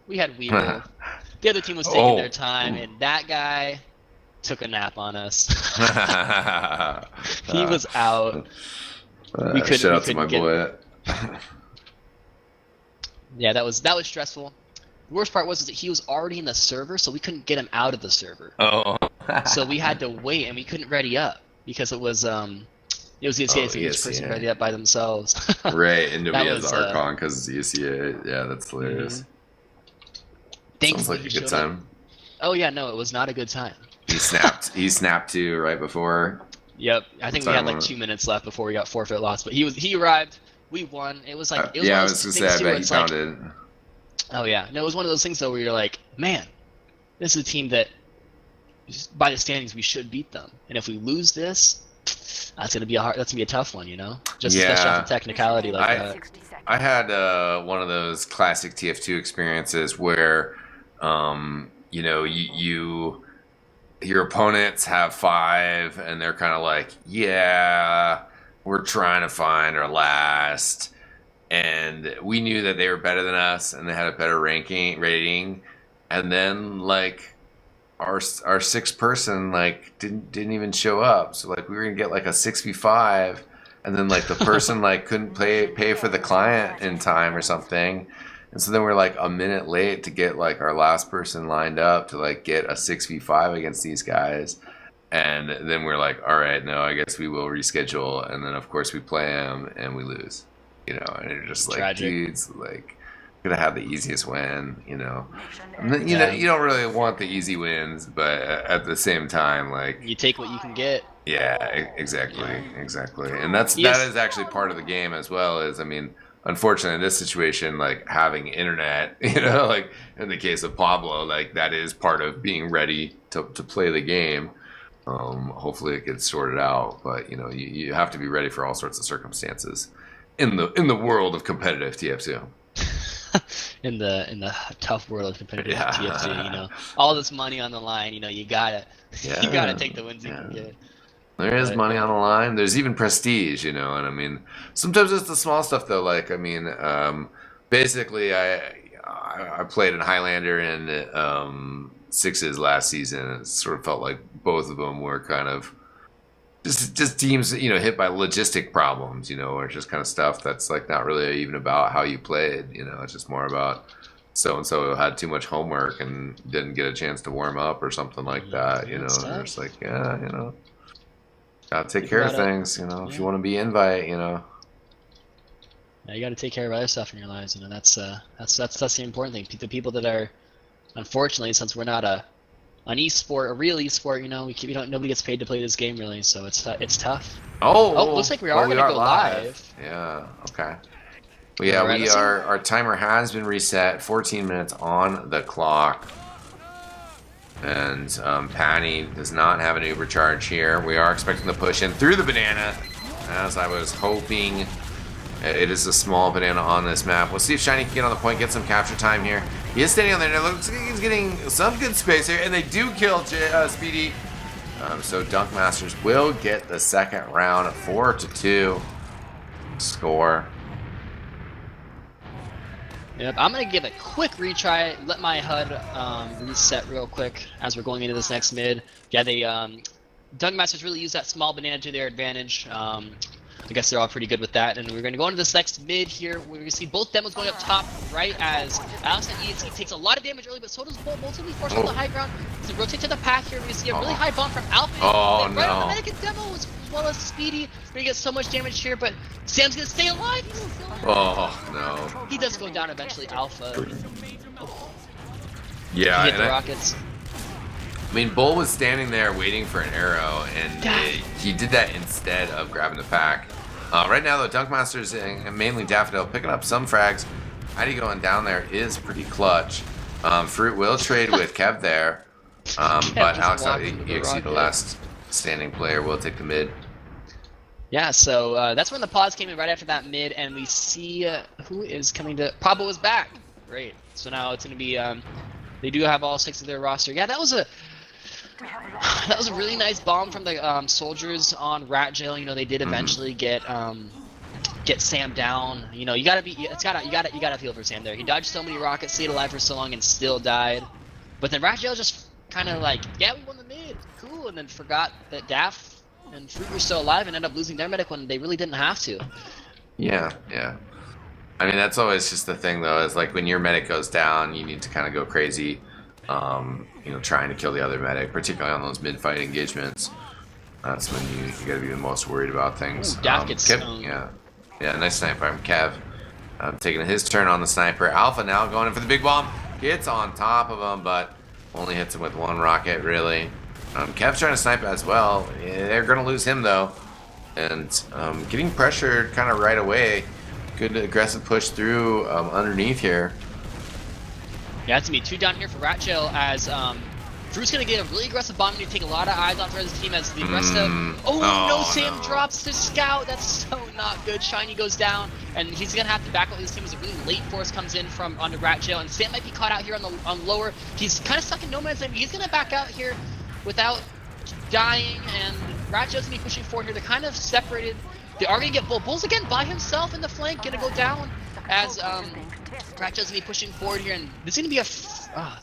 We had Weeble. The other team was taking their time, and that guy took a nap on us. He was out. Shout out to my boy. Yeah, that was stressful. The worst part was that he was already in the server, so we couldn't get him out of the server. So we had to wait, and we couldn't ready up because it was ESCA, so each person ready up by themselves. Right, and nobody has Archon because it's ESCA. Yeah, that's hilarious. Sounds like a good time. Oh yeah, no, it was not a good time. He snapped. He snapped too right before. Yep, I think we had like 2 minutes left before we got forfeit loss. But he arrived. We won. It was like I was gonna say I bet he pounded. Oh yeah, no, it was one of those things though where you're like, man, this is a team that, by the standings, we should beat them, and if we lose this, that's gonna be a tough one, you know. Just especially off the technicality like that. I had one of those classic TF2 experiences where, you know, your opponents have 5, and they're kind of like, yeah, we're trying to find our last, and we knew that they were better than us, and they had a better rating, and then like our 6th person like didn't even show up, so like we were gonna get like a 6v5. And then like the person like couldn't pay for the client in time or something, and so then we're like a minute late to get like our last person lined up to like get a 6v5 against these guys, and then we're like, all right, no, I guess we will reschedule, and then of course we play them and we lose, you know, and you're just like, tragic. Dudes, like could have had the easiest win, you know. And then, you know, you don't really want the easy wins, but at the same time, like you take what you can get. Yeah, exactly, and that is actually part of the game as well. Is I mean, unfortunately, in this situation, like having internet, you know, like in the case of Pablo, like that is part of being ready to play the game. Hopefully, it gets sorted out, but you know, you have to be ready for all sorts of circumstances in the world of competitive TF2. in the tough world of competitive TF2, you know, all this money on the line, you know, you gotta take the wins you can get. There is money on the line. There's even prestige, you know, and I mean, sometimes it's the small stuff though. Like, I mean, basically, I played in Highlander and Sixes last season. It sort of felt like both of them were kind of just teams, you know, hit by logistic problems, you know, or just kind of stuff that's like not really even about how you played, you know. It's just more about so and so had too much homework and didn't get a chance to warm up or something like that, you know. And it's like, yeah, you know. Gotta take care of things, you know. If you want to be invite, you know. Yeah, you got to take care of other stuff in your lives, you know. That's the important thing. The people that are, unfortunately, since we're not a real esport, you know, nobody gets paid to play this game really, so it's tough. Oh, looks like we are gonna go live. Yeah. Okay. Well, yeah, right, our timer has been reset. 14 minutes on the clock. And Patty does not have an Uber charge here. We are expecting the push in through the banana, as I was hoping. It is a small banana on this map. We'll see if Shiny can get on the point, get some capture time here. He is standing on there. It looks like he's getting some good space here, and they do kill Speedy. So Dunk Masters will get the second round, 4-2 score. Yep, I'm going to give a quick retry, let my HUD reset real quick as we're going into this next mid. Yeah, they Dunk Masters really use that small banana to their advantage. I guess they're all pretty good with that, and we're going to go into this next mid here. We're going to see both demos going up top, right as Alex and EXE takes a lot of damage early, but so does Bolt. Bolt's going to be forced on the high ground to rotate to the path here. We're going to see a really high bomb from Alpha. Oh, right on the Medic demo as well as Speedy. We're going to get so much damage here, but Sam's going to stay alive. Oh, no. He does go down eventually, Alpha. Yeah, he hit the rockets. I mean, Bull was standing there waiting for an arrow, and he did that instead of grabbing the pack. Right now, though, Dunk Masters and mainly Daffodil picking up some frags. Heidi going down there is pretty clutch. Fruit will trade with Kev there, but Alex EXE, the last standing player, will take the mid. Yeah, so that's when the pause came in right after that mid, and we see who is coming to. Pablo is back. Great. So now it's going to be. They do have all 6 of their roster. Yeah, that was a really nice bomb from the soldiers on Rat Jail. You know, they did eventually get Sam down. You know, you gotta feel for Sam there. He dodged so many rockets, stayed alive for so long, and still died. But then Rat Jail just kind of like, yeah, we won the mid, cool, and then forgot that Daff and Fruit were still alive and ended up losing their medic when they really didn't have to. Yeah, yeah. I mean, that's always just the thing, though, is like when your medic goes down, you need to kind of go crazy, you know, trying to kill the other medic, particularly on those mid-fight engagements. That's when you gotta be the most worried about things. Ooh, Daff gets Kev, yeah, nice snipe from Kev. Taking his turn on the sniper. Alpha now going in for the big bomb. Gets on top of him, but only hits him with 1 rocket, really. Kev's trying to snipe as well. Yeah, they're gonna lose him, though. And getting pressured kind of right away. Good aggressive push through underneath here. Yeah, it's gonna be 2 down here for Rat Jail as Fruit's gonna get a really aggressive bomb and take a lot of eyes off his team as the rest of. Oh no, Sam drops the scout. That's so not good. Shiny goes down, and he's gonna have to back up his team as a really late force comes in from under Rat Jail, and Sam might be caught out here on lower. He's kind of stuck in no man's land. He's gonna back out here without dying, and Rat Jail's gonna be pushing forward here. They're kind of separated. They are gonna get Bull. Bull's again by himself in the flank, gonna go down as Rat Jail's gonna be pushing forward here, and this is gonna be a.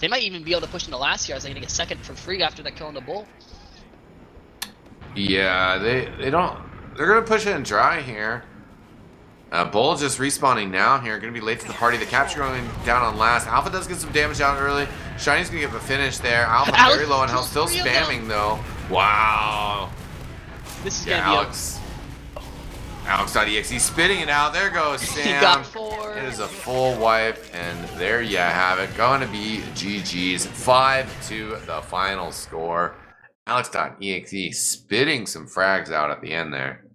They might even be able to push into last year as they're gonna get second for free after that kill on the Bull. Yeah, they don't. They're gonna push it in dry here. Bull just respawning now here. Gonna be late to the party. The capture going down on last. Alpha does get some damage out early. Shiny's gonna get the finish there. Alpha very low on health, still spamming though. Wow. This is gonna be Alex.exe spitting it out. There goes Sam. He got 4. It is a full wipe, and there you have it. Going to be GG's. 5 to the final score. Alex.exe spitting some frags out at the end there.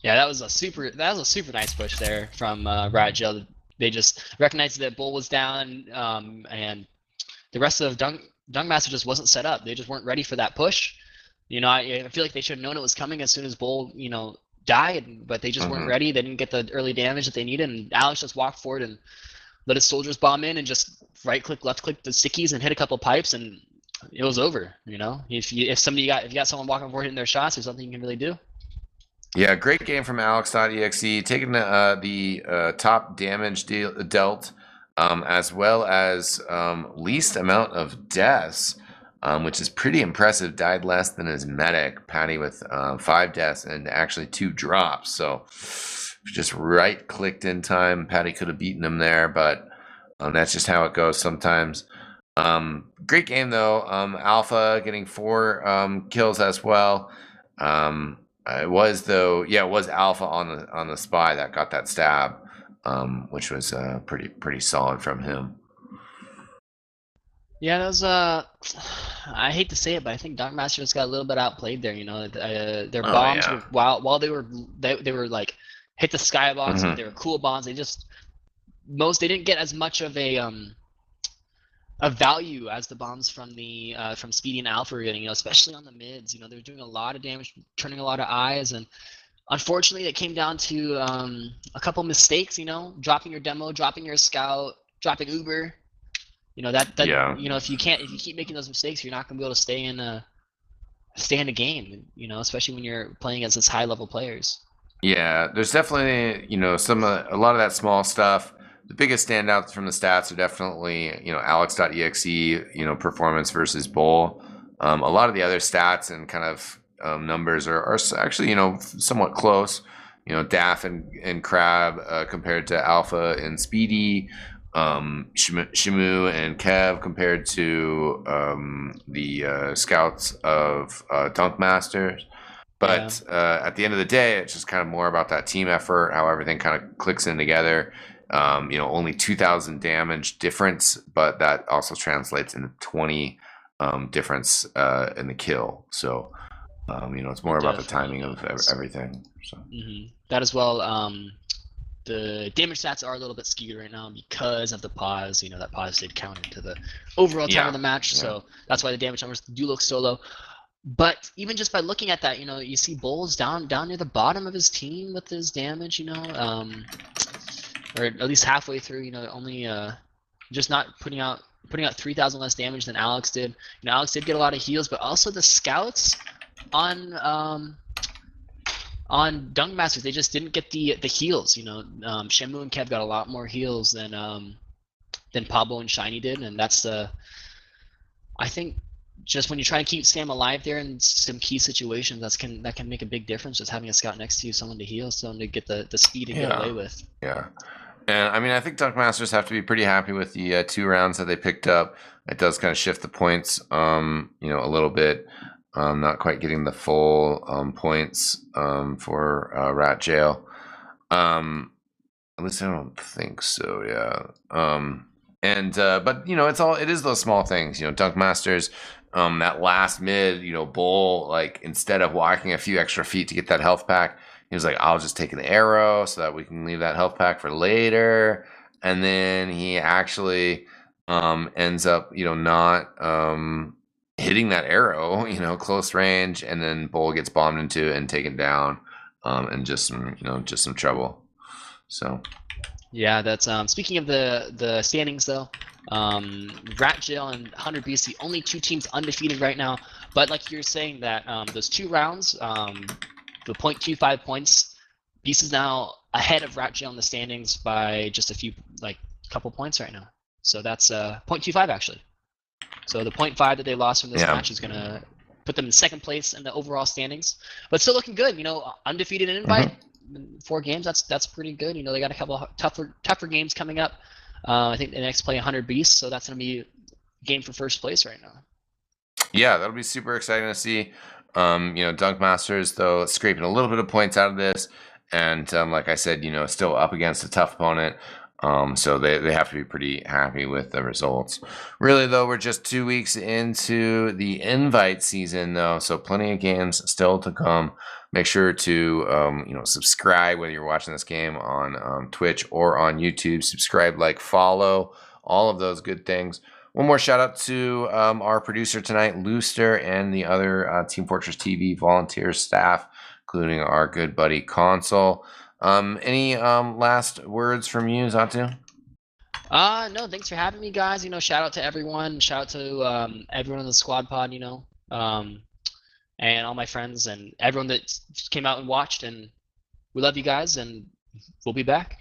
Yeah, that was a super nice push there from Rat Jail. They just recognized that Bull was down, and the rest of Dunkmaster just wasn't set up. They just weren't ready for that push. You know, I feel like they should have known it was coming as soon as Bull, you know, died, but they just weren't ready. They didn't get the early damage that they needed, and Alex just walked forward and let his soldiers bomb in and just right click, left click the stickies and hit a couple pipes, and it was over. You know, if you got someone walking forward hitting their shots, there's something you can really do. Yeah, great game from Alex.exe, taking the top damage dealt, as well as least amount of deaths, which is pretty impressive. Died less than his medic, Patty, with 5 deaths and actually 2 drops. So just right-clicked in time. Patty could have beaten him there, but that's just how it goes sometimes. Great game, though. Alpha getting 4 kills as well. It was Alpha on the spy that got that stab, which was pretty solid from him. Yeah, that was I hate to say it, but I think Darkmaster just got a little bit outplayed there. You know, their bombs were, while they were like hit the skybox, but they were cool bombs. They didn't get as much of a value as the bombs from the from Speedy and Alpha were getting. You know, especially on the mids. You know, they're doing a lot of damage, turning a lot of eyes, and unfortunately, it came down to a couple mistakes. You know, dropping your demo, dropping your scout, dropping Uber. You know you know, if you keep making those mistakes, you're not gonna be able to stay in a game. You know, especially when you're playing against this high level players. Yeah, there's definitely, you know, a lot of that small stuff. The biggest standouts from the stats are definitely, you know, Alex.exe, you know, performance versus Bull. A lot of the other stats and kind of numbers are actually, you know, somewhat close. You know, Daff and Crab compared to Alpha and Speedy. Shamu and Kev compared to the scouts of Dunkmasters. But at the end of the day, it's just kind of more about that team effort, how everything kind of clicks in together. You know, only 2,000 damage difference, but that also translates into 20 difference in the kill. So, you know, it's more about the timing of everything. So that as well. The damage stats are a little bit skewed right now because of the pause. You know, that pause did count into the overall time of the match, so that's why the damage numbers do look so low. But even just by looking at that, you see Bull's down near the bottom of his team with his damage, or at least halfway through, only just not putting out 3,000 less damage than Alex did. Alex did get a lot of heals, but also the scouts on Dunk Masters, they just didn't get the heals. Shamu and Kev got a lot more heals than Pablo and Shiny did, and that's I think just when you try to keep Sam alive there in some key situations, that can make a big difference. Just having a scout next to you, someone to heal, someone to get the speed and get away with. Yeah. And I mean, I think Dunk Masters have to be pretty happy with the 2 rounds that they picked up. It does kind of shift the points, a little bit. Not quite getting the full points for Rat Jail. At least I don't think so. Yeah. But it is those small things. Dunk Masters, that last mid, Bull, like instead of walking a few extra feet to get that health pack, he was like, I'll just take an arrow so that we can leave that health pack for later. And then he actually ends up, not hitting that arrow, close range, and then Bull gets bombed into and taken down, and just some trouble. So yeah, that's speaking of the standings though. Rat Jail and 100 Beast, the only 2 teams undefeated right now. But like you're saying that those 2 rounds, the 0.25 points, Beast is now ahead of Rat Jail in the standings by just a couple points right now. So that's 0.25 actually. So the 0.5 that they lost from this match is gonna put them in 2nd place in the overall standings, but still looking good. Undefeated in invite. 4 games, that's pretty good. They got a couple of tougher games coming up. I think the next play 100 Beasts, so that's going to be a game for 1st place right now. Yeah, that'll be super exciting to see. Dunk Masters, though, scraping a little bit of points out of this. And like I said, still up against a tough opponent. So they have to be pretty happy with the results. Really, though, we're just 2 weeks into the invite season, though, so plenty of games still to come. Make sure to subscribe whether you're watching this game on Twitch or on YouTube. Subscribe, like, follow, all of those good things. One more shout out to our producer tonight, Looster, and the other Team Fortress TV volunteer staff, including our good buddy Console. Any last words from you, xattuu? No, thanks for having me, guys. Shout out to everyone. Shout out to everyone in the squad pod, and all my friends and everyone that came out and watched. And we love you guys, and we'll be back.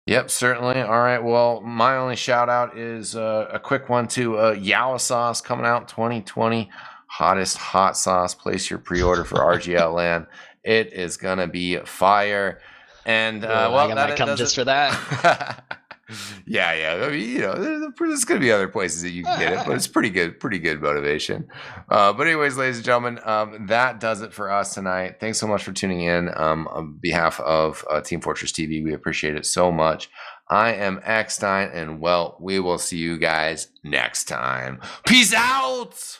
Yep, certainly. All right. Well, my only shout out is a quick one to Yawa Sauce coming out 2020. Hottest hot sauce. Place your pre-order for RGL land. It is gonna be fire. And I might come just for that. Yeah. I mean, there's gonna be other places that you can get it, but it's pretty good motivation. But anyways, ladies and gentlemen, that does it for us tonight. Thanks so much for tuning in. On behalf of Team Fortress TV, we appreciate it so much. I am eXtine, and we will see you guys next time. Peace out.